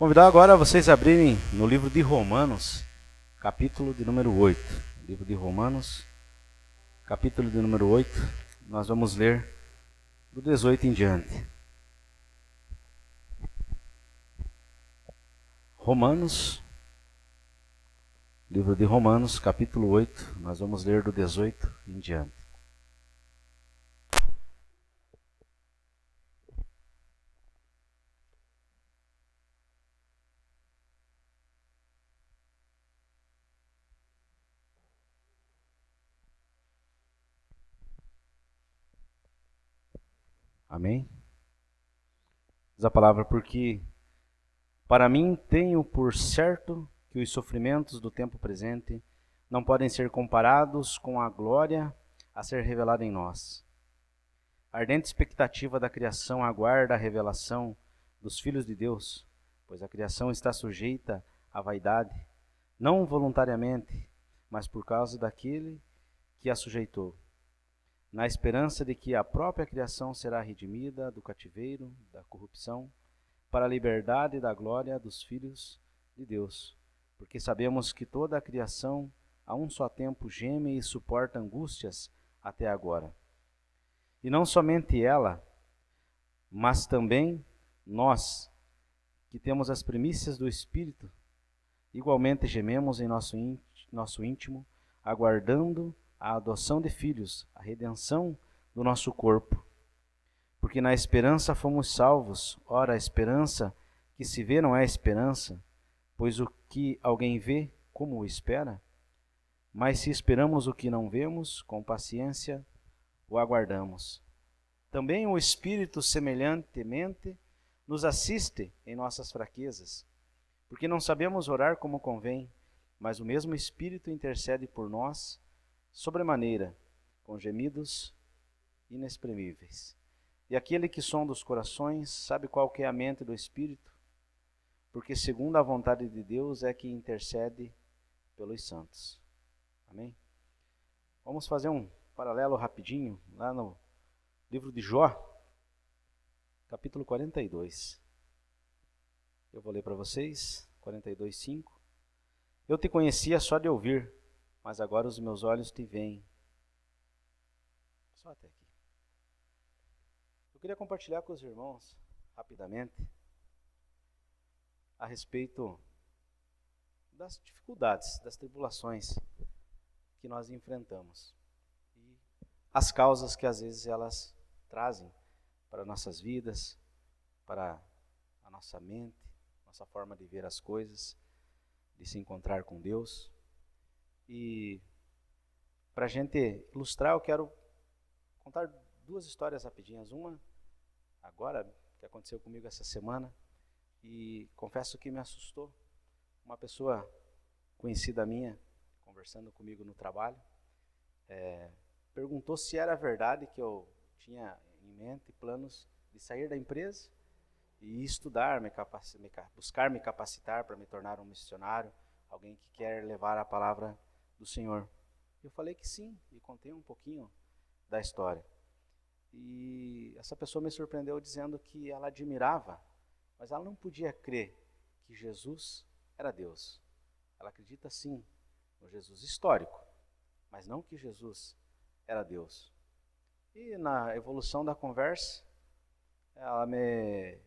Convidar agora vocês a abrirem no livro de Romanos, capítulo de número 8. Livro de Romanos, capítulo de número 8. Nós vamos ler do 18 em diante. Romanos, livro de Romanos, capítulo 8. Nós vamos ler do 18 em diante. Amém? Diz a palavra: porque para mim tenho por certo que os sofrimentos do tempo presente não podem ser comparados com a glória a ser revelada em nós. A ardente expectativa da criação aguarda a revelação dos filhos de Deus, pois a criação está sujeita à vaidade, não voluntariamente, mas por causa daquele que a sujeitou, na esperança de que a própria criação será redimida do cativeiro, da corrupção, para a liberdade da glória dos filhos de Deus. Porque sabemos que toda a criação a um só tempo geme e suporta angústias até agora. E não somente ela, mas também nós, que temos as primícias do Espírito, igualmente gememos em nosso íntimo, aguardando a adoção de filhos, a redenção do nosso corpo. Porque na esperança fomos salvos. Ora, a esperança que se vê não é esperança, pois o que alguém vê, como o espera? Mas se esperamos o que não vemos, com paciência o aguardamos. Também o Espírito semelhantemente nos assiste em nossas fraquezas, porque não sabemos orar como convém, mas o mesmo Espírito intercede por nós sobremaneira, com gemidos inexprimíveis. E aquele que sonda os corações sabe qual que é a mente do Espírito, porque segundo a vontade de Deus é que intercede pelos santos. Amém? Vamos fazer um paralelo rapidinho lá no livro de Jó, capítulo 42. Eu vou ler para vocês, 42:5. Eu te conhecia só de ouvir, mas agora os meus olhos te veem. Só até aqui. Eu queria compartilhar com os irmãos, rapidamente, a respeito das dificuldades, das tribulações que nós enfrentamos. E as causas que às vezes elas trazem para nossas vidas, para a nossa mente, nossa forma de ver as coisas, de se encontrar com Deus. E para a gente ilustrar, eu quero contar duas histórias rapidinhas. Uma, agora, que aconteceu comigo essa semana, e confesso que me assustou. Uma pessoa conhecida minha, conversando comigo no trabalho, perguntou se era verdade que eu tinha em mente planos de sair da empresa e estudar, buscar me capacitar para me tornar um missionário, alguém que quer levar a palavra do Senhor. Eu falei que sim, e contei um pouquinho da história. E essa pessoa me surpreendeu dizendo que ela admirava, mas ela não podia crer que Jesus era Deus. Ela acredita sim no Jesus histórico, mas não que Jesus era Deus. E na evolução da conversa, ela me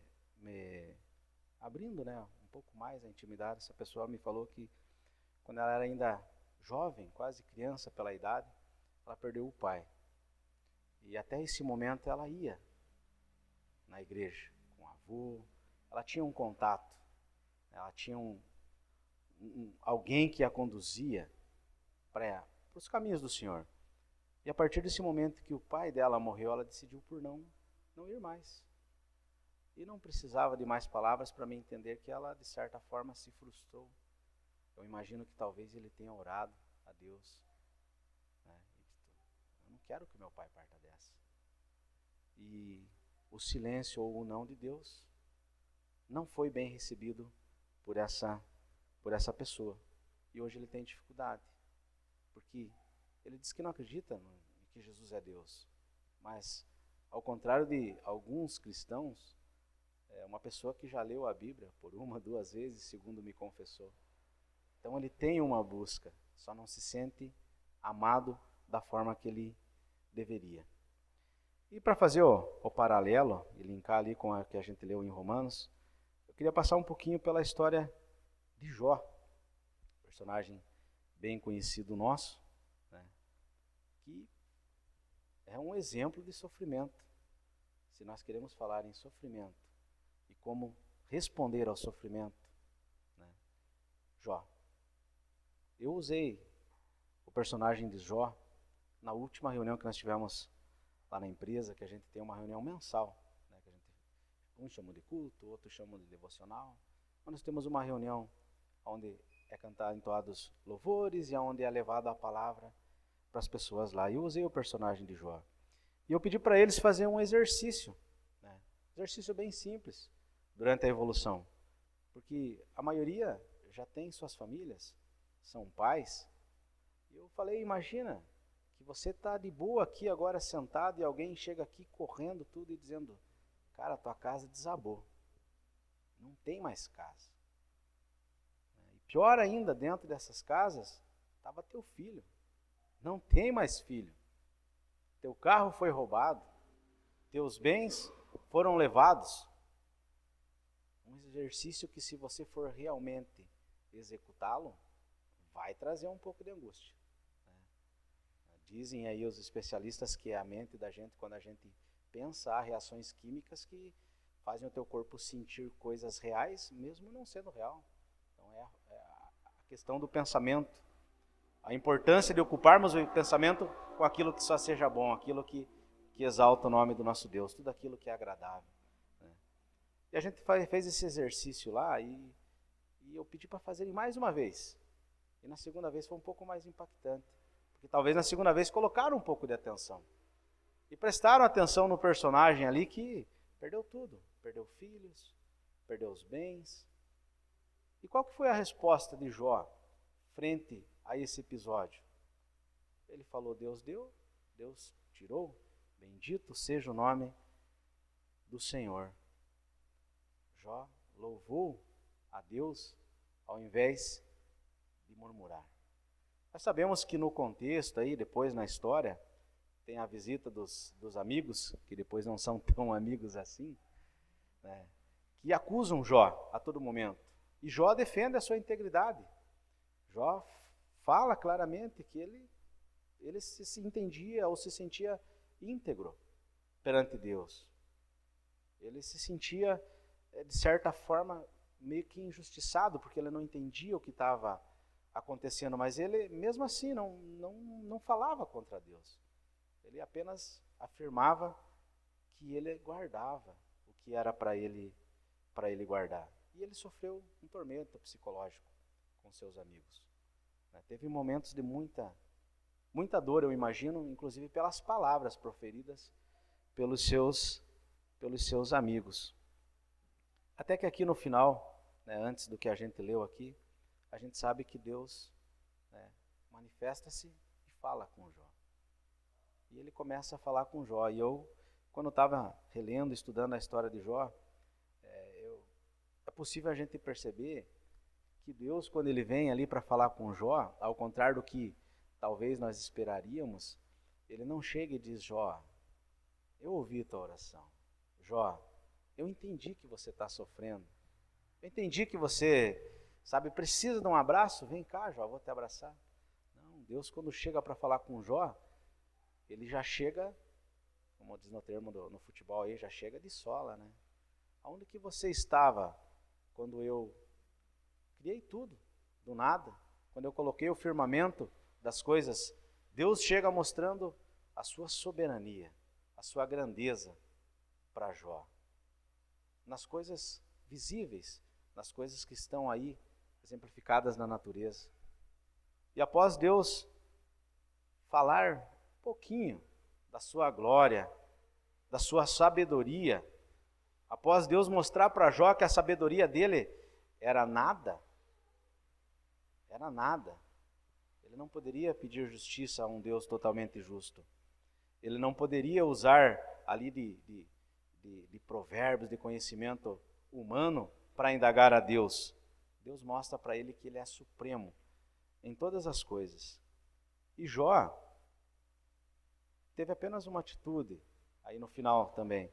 abrindo, um pouco mais a intimidade, essa pessoa me falou que quando ela era ainda jovem, quase criança pela idade, ela perdeu o pai. E até esse momento ela ia na igreja com o avô, ela tinha um contato, ela tinha alguém que a conduzia para os caminhos do Senhor. E a partir desse momento que o pai dela morreu, ela decidiu por não ir mais. E não precisava de mais palavras para me entender que ela, de certa forma, se frustrou. Eu imagino que talvez ele tenha orado a Deus, e dito, eu não quero que meu pai parta dessa. E o silêncio ou o não de Deus não foi bem recebido por essa pessoa. E hoje ele tem dificuldade, porque ele diz que não acredita em que Jesus é Deus. Mas, ao contrário de alguns cristãos, é uma pessoa que já leu a Bíblia por uma, duas vezes, segundo me confessou. Então ele tem uma busca, só não se sente amado da forma que ele deveria. E para fazer o paralelo e linkar ali com a que a gente leu em Romanos, eu queria passar um pouquinho pela história de Jó, personagem bem conhecido nosso, né, que é um exemplo de sofrimento. Se nós queremos falar em sofrimento e como responder ao sofrimento, né, Jó. Eu usei o personagem de Jó na última reunião que nós tivemos lá na empresa, que a gente tem uma reunião mensal, né, que a gente, uns chamam de culto, outros chamam de devocional. Mas nós temos uma reunião onde é cantado, entoados louvores e onde é levada a palavra para as pessoas lá. E eu usei o personagem de Jó. E eu pedi para eles fazerem um exercício, né? Exercício bem simples durante a evolução. Porque a maioria já tem suas famílias, são pais. E eu falei, imagina que você está de boa aqui agora sentado e alguém chega aqui correndo tudo e dizendo, cara, tua casa desabou. Não tem mais casa. E pior ainda, dentro dessas casas, estava teu filho. Não tem mais filho. Teu carro foi roubado. Teus bens foram levados. Um exercício que, se você for realmente executá-lo, vai trazer um pouco de angústia. Dizem aí os especialistas que a mente da gente, quando a gente pensa, há reações químicas que fazem o teu corpo sentir coisas reais, mesmo não sendo real. Então é a questão do pensamento. A importância de ocuparmos o pensamento com aquilo que só seja bom, aquilo que exalta o nome do nosso Deus, tudo aquilo que é agradável. Né? E a gente fez esse exercício lá e eu pedi para fazerem mais uma vez. E na segunda vez foi um pouco mais impactante. Porque talvez na segunda vez colocaram um pouco de atenção. E prestaram atenção no personagem ali que perdeu tudo. Perdeu filhos, perdeu os bens. E qual que foi a resposta de Jó frente a esse episódio? Ele falou, Deus deu, Deus tirou, bendito seja o nome do Senhor. Jó louvou a Deus ao invés de murmurar. Nós sabemos que no contexto aí, depois na história, tem a visita dos amigos, que depois não são tão amigos assim, né, que acusam Jó a todo momento. E Jó defende a sua integridade. Jó fala claramente que ele se entendia ou se sentia íntegro perante Deus. Ele se sentia, de certa forma, meio que injustiçado, porque ele não entendia o que estava acontecendo, mas ele, mesmo assim, não falava contra Deus. Ele apenas afirmava que ele guardava o que era para ele guardar. E ele sofreu um tormento psicológico com seus amigos. Teve momentos de muita dor, eu imagino, inclusive pelas palavras proferidas pelos seus amigos. Até que aqui no final, antes do que a gente leu aqui, a gente sabe que Deus manifesta-se e fala com Jó. E ele começa a falar com Jó. E eu, quando estava relendo, estudando a história de Jó, é possível a gente perceber que Deus, quando ele vem ali para falar com Jó, ao contrário do que talvez nós esperaríamos, ele não chega e diz, Jó, eu ouvi tua oração. Jó, eu entendi que você está sofrendo. Eu entendi que você, precisa de um abraço. Vem cá, Jó, vou te abraçar. Não, Deus, quando chega para falar com Jó, ele já chega, como diz no termo no futebol aí, já chega de sola, né? Aonde que você estava quando eu criei tudo, do nada? Quando eu coloquei o firmamento das coisas, Deus chega mostrando a sua soberania, a sua grandeza para Jó. Nas coisas visíveis, nas coisas que estão aí, exemplificadas na natureza. E após Deus falar um pouquinho da sua glória, da sua sabedoria, após Deus mostrar para Jó que a sabedoria dele era nada, ele não poderia pedir justiça a um Deus totalmente justo. Ele não poderia usar ali de de provérbios, de conhecimento humano para indagar a Deus. Deus mostra para ele que ele é supremo em todas as coisas. E Jó teve apenas uma atitude, aí no final também,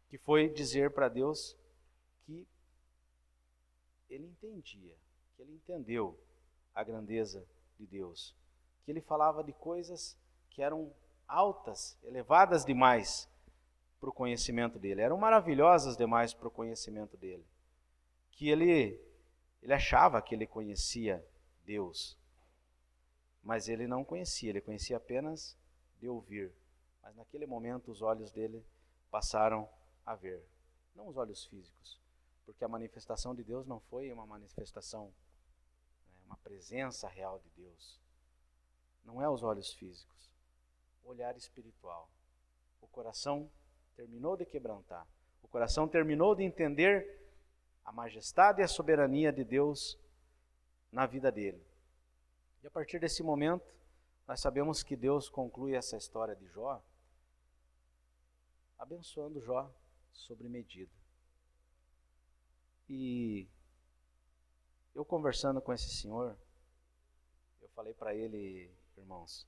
que foi dizer para Deus que ele entendia, que ele entendeu a grandeza de Deus, que ele falava de coisas que eram altas, elevadas demais para o conhecimento dele, eram maravilhosas demais para o conhecimento dele, que ele achava que ele conhecia Deus, mas ele não conhecia, ele conhecia apenas de ouvir. Mas naquele momento os olhos dele passaram a ver, não os olhos físicos, porque a manifestação de Deus não foi uma manifestação, uma presença real de Deus. Não é os olhos físicos, o olhar espiritual. O coração terminou de quebrantar, o coração terminou de entender a majestade e a soberania de Deus na vida dele. E a partir desse momento, nós sabemos que Deus conclui essa história de Jó, abençoando Jó sobre medida. E eu conversando com esse senhor, eu falei para ele, irmãos,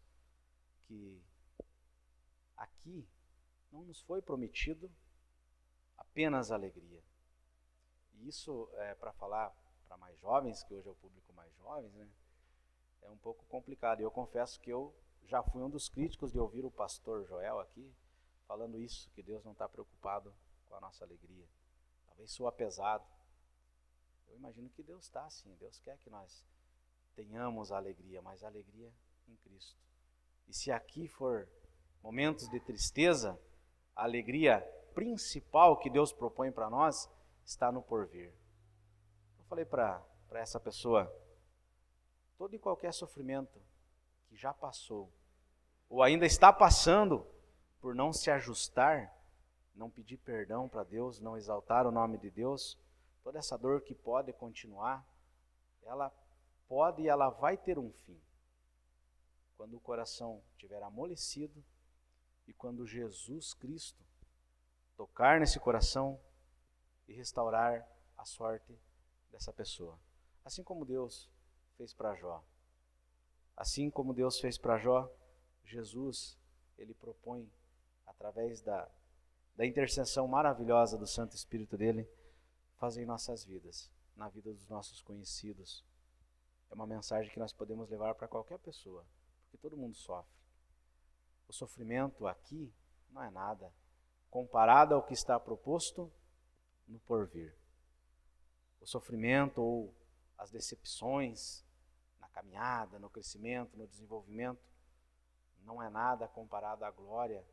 que aqui não nos foi prometido apenas alegria. E isso é para falar para mais jovens, que hoje é o público mais jovens, né? É um pouco complicado. E eu confesso que eu já fui um dos críticos de ouvir o pastor Joel aqui falando isso, que Deus não está preocupado com a nossa alegria. Talvez soa pesado. Eu imagino que Deus está sim. Deus quer que nós tenhamos a alegria, mas a alegria em Cristo. E se aqui for momentos de tristeza, a alegria principal que Deus propõe para nós está no porvir. Eu falei para essa pessoa, todo e qualquer sofrimento que já passou, ou ainda está passando por não se ajustar, não pedir perdão para Deus, não exaltar o nome de Deus, toda essa dor que pode continuar, ela pode e ela vai ter um fim. Quando o coração estiver amolecido e quando Jesus Cristo tocar nesse coração e restaurar a sorte dessa pessoa. Assim como Deus fez para Jó. Assim como Deus fez para Jó, Jesus, ele propõe, através da intercessão maravilhosa do Santo Espírito dele, fazer em nossas vidas, na vida dos nossos conhecidos. É uma mensagem que nós podemos levar para qualquer pessoa, porque todo mundo sofre. O sofrimento aqui não é nada comparado ao que está proposto no porvir. O sofrimento ou as decepções na caminhada, no crescimento, no desenvolvimento, não é nada comparado à glória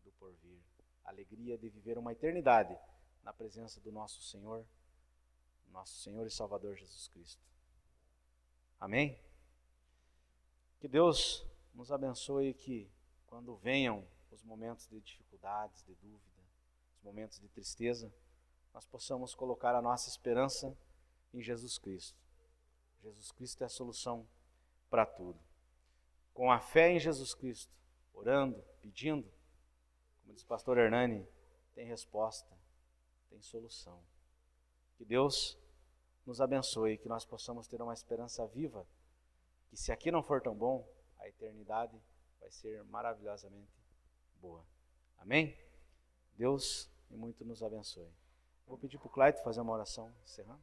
do porvir. A alegria de viver uma eternidade na presença do nosso Senhor e Salvador Jesus Cristo. Amém? Que Deus nos abençoe e que quando venham os momentos de dificuldades, de dúvida, os momentos de tristeza, nós possamos colocar a nossa esperança em Jesus Cristo. Jesus Cristo é a solução para tudo. Com a fé em Jesus Cristo, orando, pedindo, como diz o pastor Hernani, tem resposta, tem solução. Que Deus nos abençoe, que nós possamos ter uma esperança viva, que se aqui não for tão bom, a eternidade vai ser maravilhosamente boa. Amém? Deus e muito nos abençoe. Vou pedir para o Clayton fazer uma oração encerrando.